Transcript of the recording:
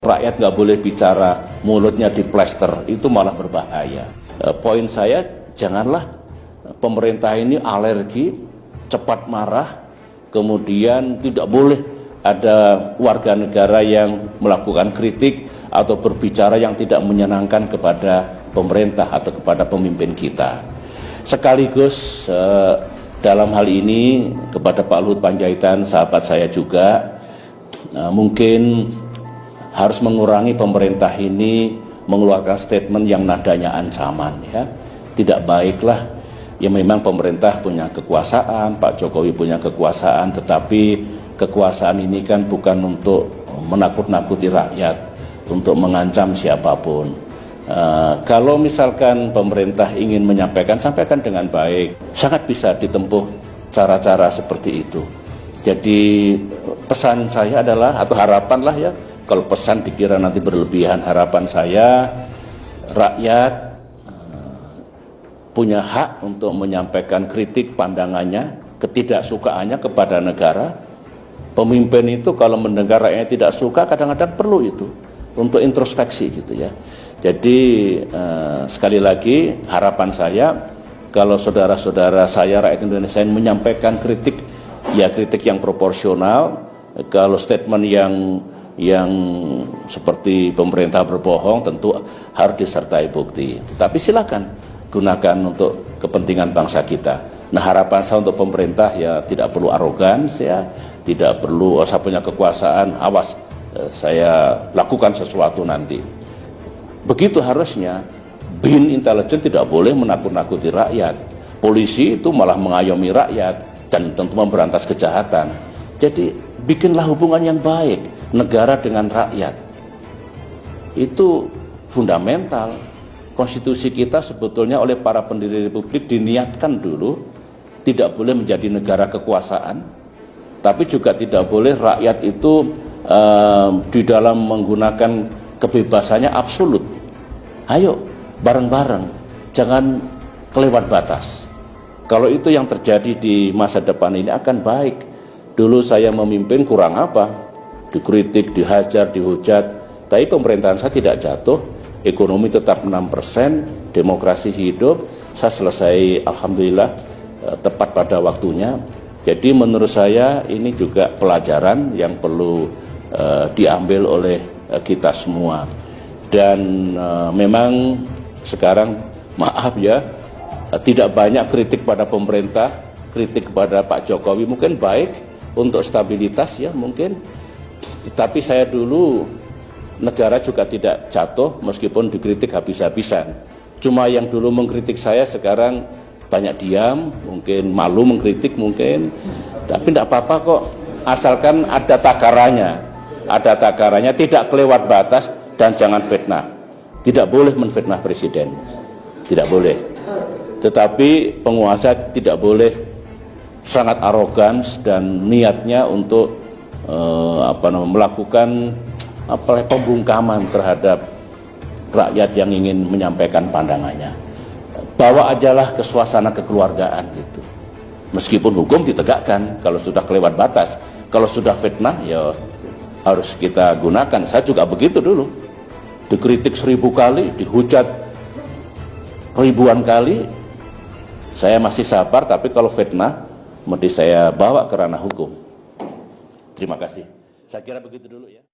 Rakyat nggak boleh bicara, mulutnya diplester, itu malah berbahaya. Poin saya, janganlah pemerintah ini alergi, cepat marah, kemudian tidak boleh ada warga negara yang melakukan kritik atau berbicara yang tidak menyenangkan kepada pemerintah atau kepada pemimpin kita. Sekaligus dalam hal ini kepada Pak Luhut Panjaitan, sahabat saya juga, mungkin harus mengurangi pemerintah ini mengeluarkan statement yang nadanya ancaman, ya. Tidak baiklah. Ya memang pemerintah punya kekuasaan, Pak Jokowi punya kekuasaan, tetapi kekuasaan ini kan bukan untuk menakut-nakuti rakyat, untuk mengancam siapapun. Kalau misalkan pemerintah ingin menyampaikan, sampaikan dengan baik. Sangat bisa ditempuh cara-cara seperti itu. Jadi pesan saya adalah, atau harapan lah ya, kalau pesan dikira nanti berlebihan, harapan saya rakyat punya hak untuk menyampaikan kritik pandangannya, ketidaksukaannya kepada negara. Pemimpin itu kalau mendengar rakyatnya tidak suka, kadang-kadang perlu itu untuk introspeksi gitu ya. Jadi sekali lagi harapan saya, kalau saudara-saudara saya rakyat Indonesia yang menyampaikan kritik, ya kritik yang proporsional. Kalau statement yang seperti pemerintah berbohong tentu harus disertai bukti. Tapi silakan gunakan untuk kepentingan bangsa kita. Nah, harapan saya untuk pemerintah ya tidak perlu arogans, ya tidak perlu saya punya kekuasaan, awas saya lakukan sesuatu nanti. Begitu harusnya. BIN intelijen tidak boleh menakut-nakuti rakyat. Polisi itu malah mengayomi rakyat dan tentu memberantas kejahatan. Jadi bikinlah hubungan yang baik negara dengan rakyat. Itu fundamental. Konstitusi kita sebetulnya oleh para pendiri republik diniatkan dulu tidak boleh menjadi negara kekuasaan, tapi juga tidak boleh rakyat itu di dalam menggunakan kebebasannya absolut. Ayo bareng-bareng, jangan kelewat batas. Kalau itu yang terjadi di masa depan ini akan baik. Dulu saya memimpin kurang apa? Dikritik, dihajar, dihujat, tapi pemerintahan saya tidak jatuh, ekonomi tetap 6%, demokrasi hidup, saya selesai alhamdulillah tepat pada waktunya. Jadi menurut saya ini juga pelajaran yang perlu diambil oleh kita semua. Dan memang sekarang maaf ya, tidak banyak kritik pada pemerintah, kritik kepada Pak Jokowi mungkin baik untuk stabilitas ya mungkin. Tapi saya dulu negara juga tidak jatuh meskipun dikritik habis-habisan. Cuma yang dulu mengkritik saya sekarang banyak diam, mungkin malu mengkritik mungkin. Tapi tidak apa-apa kok, asalkan ada takarannya. Ada takarannya, tidak kelewat batas dan jangan fitnah. Tidak boleh menfitnah presiden. Tidak boleh. Tetapi penguasa tidak boleh sangat arogans dan niatnya untuk melakukan pembungkaman terhadap rakyat yang ingin menyampaikan pandangannya. Bawa ajalah ke suasana kekeluargaan gitu. Meskipun hukum ditegakkan kalau sudah kelewat batas. Kalau sudah fitnah ya harus kita gunakan. Saya juga begitu dulu. Dikritik 1000 kali, dihujat ribuan kali. Saya masih sabar, tapi kalau fitnah mesti saya bawa ke ranah hukum. Terima kasih. Saya kira begitu dulu ya.